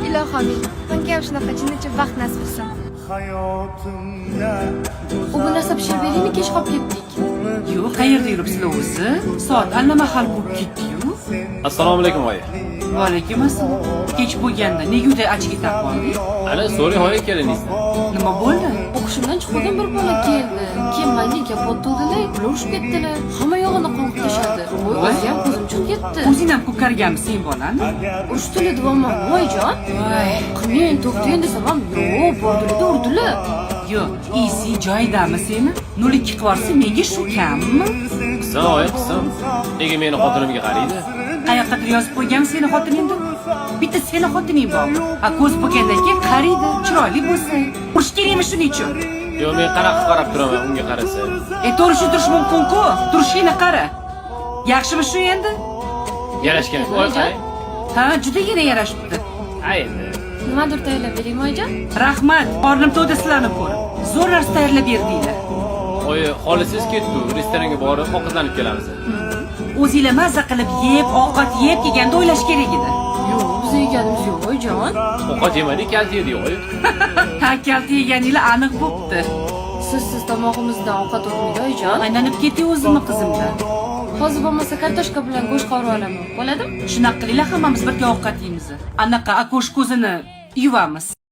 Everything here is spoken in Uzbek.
Ilohim, menga ham shunaqa jinnicha baxt nasib etsin. U bu narsa pishirib beraymi, kech qolib ketdik. Yo'q, qayerda yuribsizlar o'zi? Soat allamahal bo'lib ketdi-yu. Assalomu alaykum oyi. Va alaykum assalom. Kech bo'lganda nega uyda achib keta qolding? Ana so'ring oyi keliningizdan. Nima bo'ldi? O'qishimdan chiqmagan bir bola keldi. Keyin menga gap o'tdilar, ular urushib ketdilar. Hamma yog'ini qonqib tashladi. O'zi ham ko'zim chiqib ketdi. O'zing ham ko'karganmiz sen bolani? Urushdilar deyapman, voyjon. Voy. Qilmang, to'xtang desam ham, yo'q, bordilar, urdilar. Yo'q, isi joyidami seni? 02 qilib yuborsa menga shu kammi? Qizim oyi, qizim. Nega meni xotinimga qaraydi? Qayoqqa yozib qo'yganmi seni xotiningni? Bitta seni xotining bor. A ko'z bo'lgandan keyin qaraydi, chiroyli bo'lsa. Urush kerakmi shuning uchun? Yo'q, men qanaqa qarab turaman unga qarasa. To'g'ri turish mumkin-ku. Turishingni qara. Yaxshimi shu endi? Yarashgan. Voy, qay. Ha, judagina yarashibdi. Ha endi. Nimadir tayyorlab beraymi, oyijon? Rahmat, qornim to'yda sizlarni ko'rib. Zo'r narsa tayyorlab berdinglar. Oyi, xolisiz ketdi, restoranga borib ovqatlanib kelamiz. O'zinglar mazza qilib yeb, ovqat yeb kelganda o'ylash kerak edi. Yo'q, biz yeganimiz yo'q, oyijon. Ovqat yemadik, kalti yedik oyi. Ha, kalta yeganinglar aniq bo'pti. Siz tomog'imizdan ovqat o'tmaydi, oyijon. Aylanib ketdi o'zimni qizimdan. Hozir bo'lmasa kartoshka bilan go'sht qovurib olaman. Bo'ladimi? Shunaqa qilinglar, hammamiz birga ovqat yeymiz. Anaqa akosh ko'zini yuvamiz.